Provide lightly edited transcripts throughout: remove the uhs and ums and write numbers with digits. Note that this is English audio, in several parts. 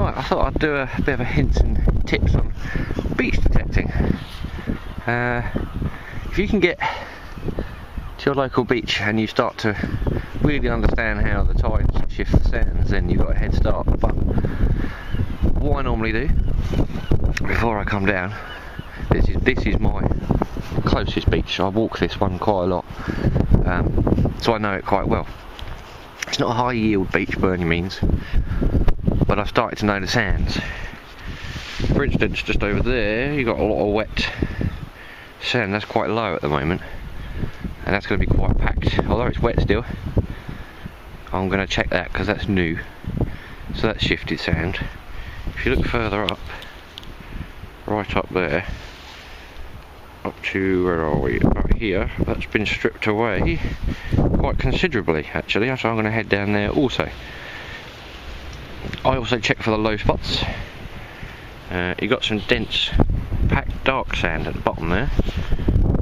Right, I thought I'd do a bit of a hints and tips on beach detecting. If you can get to your local beach and you start to really understand how the tides shift the sands, then you've got a head start. But what I normally do before I come down, this is my closest beach. I walk this one quite a lot, so I know it quite well. It's not a high yield beach by any means, but I've started to know the sands. For instance, just over there you've got a lot of wet sand. That's quite low at the moment, and that's going to be quite packed. Although it's wet still, I'm going to check that because that's new. So that's shifted sand. If you look further up, right up there, up to, where are we, right here, that's been stripped away quite considerably actually, so I'm going to head down there also. I also check for the low spots. You've got some dense packed dark sand at the bottom there.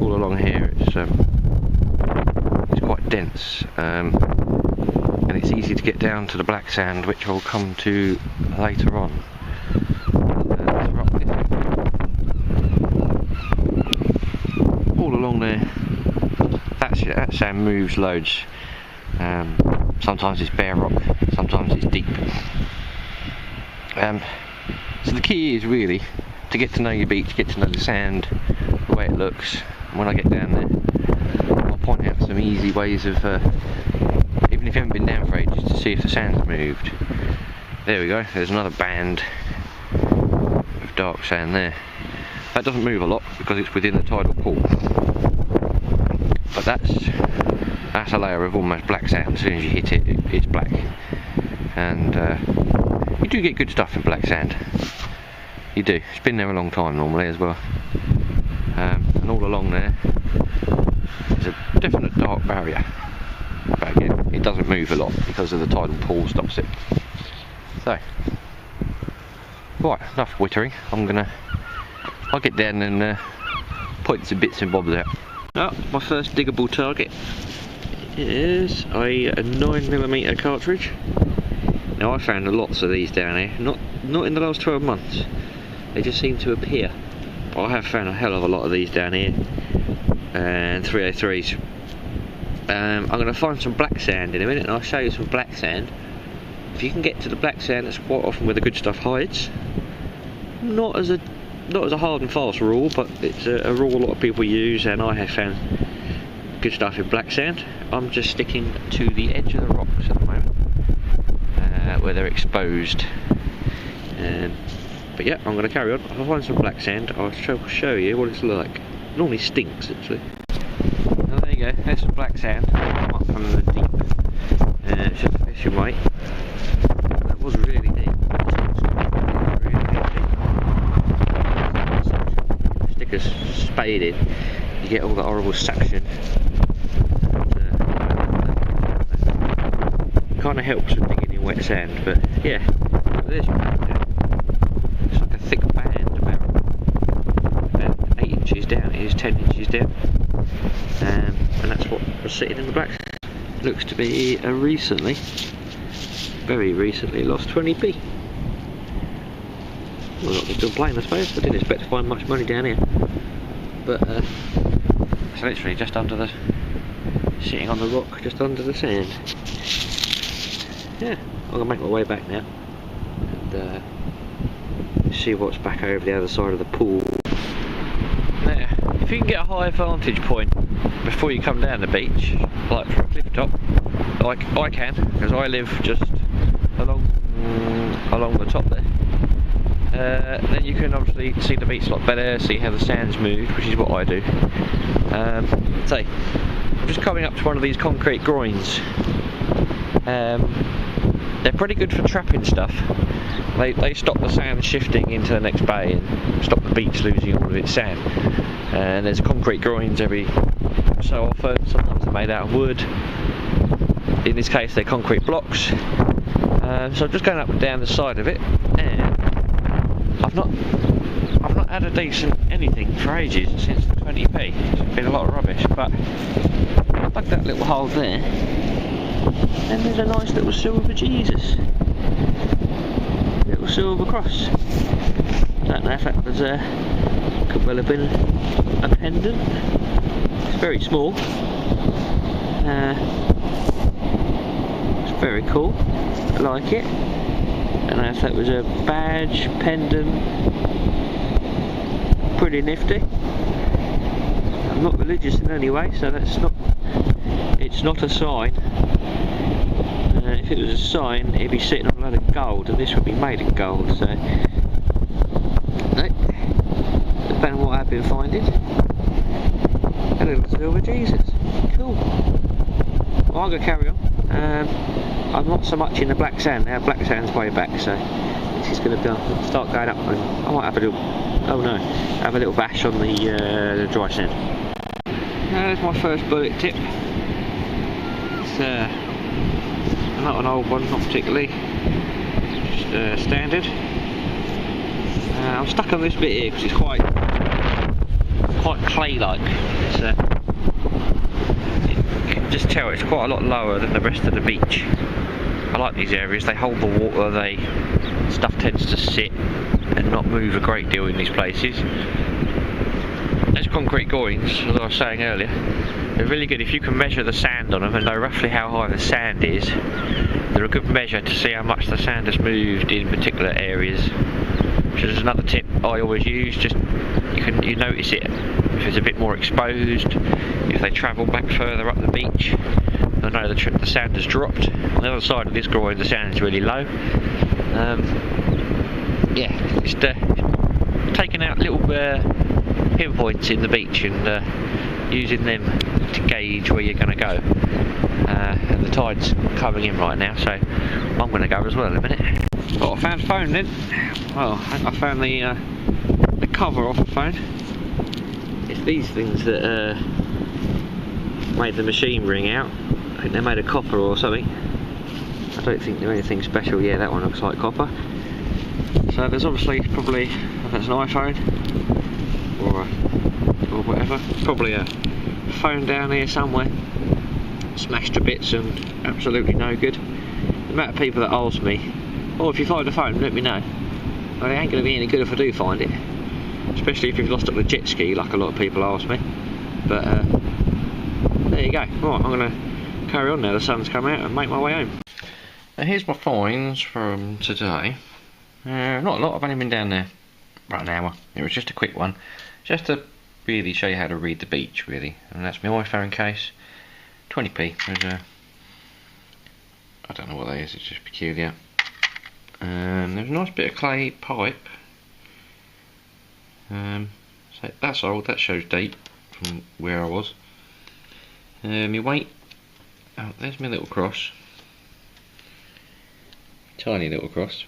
All along here it's quite dense, and it's easy to get down to the black sand, which I'll come to later on. All along there, that sand moves loads. Sometimes it's bare rock, sometimes it's deep. So the key is really to get to know your beach, get to know the sand, the way it looks. And when I get down there, I'll point out some easy ways of, even if you haven't been down for ages, to see if the sand's moved. There we go, there's another band of dark sand there. That doesn't move a lot because it's within the tidal pool. But that's a layer of almost black sand. As soon as you hit it, it's black. And you do get good stuff in black sand. You do. It's been there a long time normally as well. And all along there is a definite dark barrier. But again, it doesn't move a lot because of the tidal pool stops it. So, right, enough wittering. I'll get down and point some bits and bobs out. Oh, my first diggable target is a 9mm cartridge. Now I found lots of these down here, not in the last 12 months, they just seem to appear. But I have found a hell of a lot of these down here, and 303s. I'm going to find some black sand in a minute and I'll show you some black sand. If you can get to the black sand, that's quite often where the good stuff hides. Not as a hard and fast rule, but it's a rule a lot of people use, and I have found good stuff in black sand. I'm just sticking to the edge of the rocks at the moment, where they're exposed. But yeah, I'm going to carry on. I'll find some black sand. I'll show you what it's like. It normally stinks actually. Oh, there you go. There's some black sand. Come up from the deep. It's just a fishing weight. That was really deep. Stick a spade in, you get all the horrible suction. Kind of helps with digging in wet sand, but yeah, there's it's like a thick band about 8 inches down. It is 10 inches down, and that's what was sitting in the black sand. Looks to be a very recently lost 20p. Well, not to complain, I suppose. I didn't expect to find much money down here, but it's literally just under sitting on the rock, just under the sand. Yeah, I'm gonna make my way back now and see what's back over the other side of the pool. Now, if you can get a high vantage point before you come down the beach, like from a cliff top, like I can, because I live just along the top there. Then you can obviously see the beach a lot better, see how the sand's moved, which is what I do. So, I'm just coming up to one of these concrete groins. They're pretty good for trapping stuff. They stop the sand shifting into the next bay and stop the beach losing all of its sand. And there's concrete groins every so often. Sometimes they're made out of wood. In this case, they're concrete blocks. So I'm just going up and down the side of it, and I've not had a decent anything for ages, since the 20p. It's been a lot of rubbish, but I dug that little hole there, and there's a nice little silver Jesus. Little silver cross. Don't know if that was could well have been a pendant. It's very small. It's very cool. I like it. Don't know if that was a badge, pendant. Pretty nifty. I'm not religious in any way, so that's not. It's not a sign. If it was a sign, it'd be sitting on a load of gold, and this would be made of gold. So, no. Depending on what I've been finding. A little silver Jesus. Cool. Well, I'm gonna carry on. I'm not so much in the black sand now. Black sand's way back, so this is gonna start going up. And I might have a little. Oh no, have a little bash on the dry sand. There's my first bullet tip. It's not an old one, not particularly. Just standard. I'm stuck on this bit here because it's quite clay-like. You can just tell it's quite a lot lower than the rest of the beach. I like these areas. They hold the water. Stuff tends to sit and not move a great deal in these places. Those concrete groins, as I was saying earlier, they're really good if you can measure the sand on them and know roughly how high the sand is. They're a good measure to see how much the sand has moved in particular areas. Which is another tip I always use. Just you notice it if it's a bit more exposed. If they travel back further up the beach, they'll know the sand has dropped. On the other side of this groin, the sand is really low. Yeah, just taking out little pinpoints in the beach and using them to gauge where you're going to go. And the tide's coming in right now, so I'm going to go as well in a minute. Oh, I found a phone then. Well, I found the cover off the phone. It's these things that made the machine ring out. I think they're made of copper or something. I don't think they're anything special. Yeah, that one looks like copper. So there's obviously probably, if it's an iPhone or whatever, probably a phone down here somewhere, smashed to bits and absolutely no good. The amount of people that ask me, oh, if you find a phone, let me know. Well, it ain't going to be any good if I do find it, especially if you've lost it on a jet ski, like a lot of people ask me. But there you go. Right, I'm going to carry on now. The sun's come out and make my way home. Now here's my finds from today. Not a lot. I've only been down there about an hour. It was just a quick one, just to really show you how to read the beach, really. And that's my iPhone case. 20p. There's I don't know what that is. It's just peculiar. There's a nice bit of clay pipe. So that's old. That shows date from where I was. My weight. Oh, there's my little cross. Tiny little cross.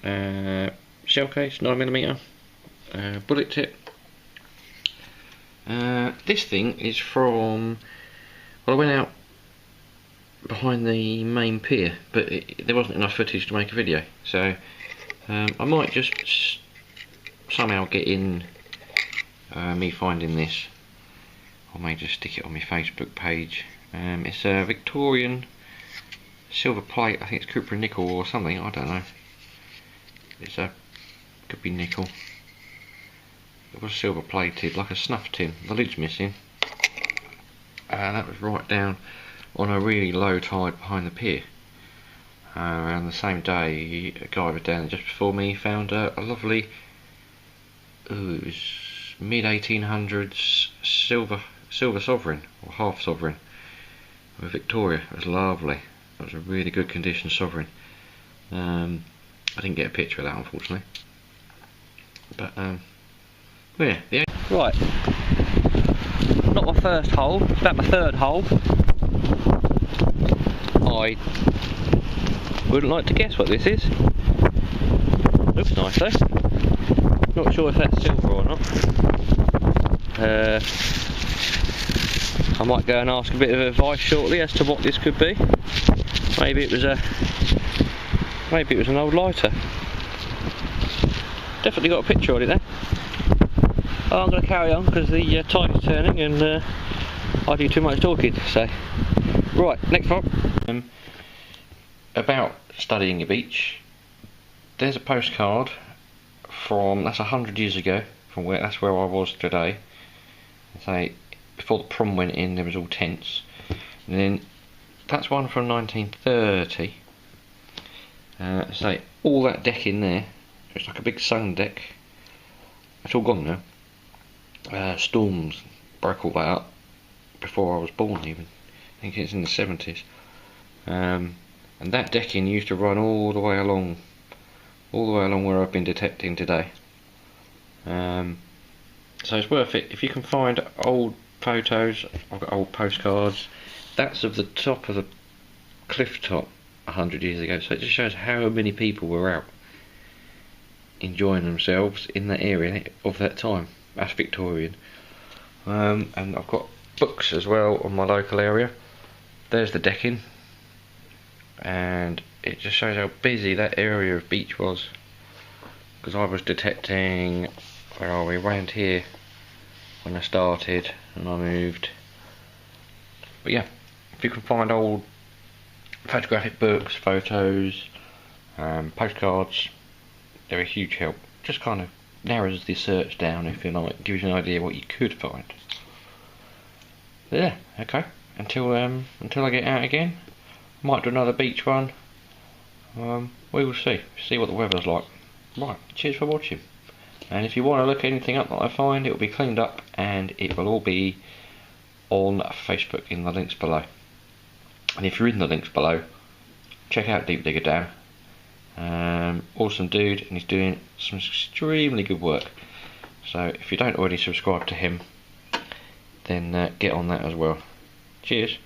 Shell case, 9mm. Bullet tip. This thing is from. Well, I went out behind the main pier, but there wasn't enough footage to make a video, so I might just somehow get in me finding this. I may just stick it on my Facebook page. It's a Victorian silver plate. I think it's copper and nickel or something. I don't know. Could be nickel. It was silver plated, like a snuff tin. The lid's missing. That was right down on a really low tide behind the pier. Around the same day, a guy was down just before me found a lovely, it was mid-1800s silver sovereign, or half sovereign, with Victoria. It was lovely. It was a really good condition sovereign. I didn't get a picture of that, unfortunately. But yeah. Right. Not my first hole. It's about my third hole. I wouldn't like to guess what this is. Looks nice though. Not sure if that's silver or not. I might go and ask a bit of advice shortly as to what this could be. Maybe it was an old lighter. Definitely got a picture on it there. Oh, I'm going to carry on because the tide is turning and I do too much talking. So, right, next one. About studying a beach. there's a postcard from, that's 100 years ago, from where, that's where I was today. Say, before the prom went in, there was all tents. And then, that's one from 1930. Say, all that deck in there, it's like a big sun deck. It's all gone now. Storms broke all that up before I was born even. I think it's in the 70s. And that decking used to run all the way along where I've been detecting today. So it's worth it. If you can find old photos, I've got old postcards. That's of the top of the cliff top 100 years ago, so it just shows how many people were out enjoying themselves in that area of that time. That's Victorian. And I've got books as well on my local area. There's the decking, and it just shows how busy that area of beach was, because I was detecting, where are we, around here when I started and I moved. But yeah, if you can find old photographic books, photos, postcards, they're a huge help. Just kind of narrows the search down, if you like, gives you an idea what you could find. But yeah, okay. Until I get out again, I might do another beach one. We will see what the weather's like. Right, cheers for watching. And if you want to look anything up that I find, it will be cleaned up and it will all be on Facebook in the links below. And if you're in the links below, check out Deep Digger Dan. Awesome dude, and he's doing some extremely good work. So if you don't already subscribe to him, then get on that as well. Cheers.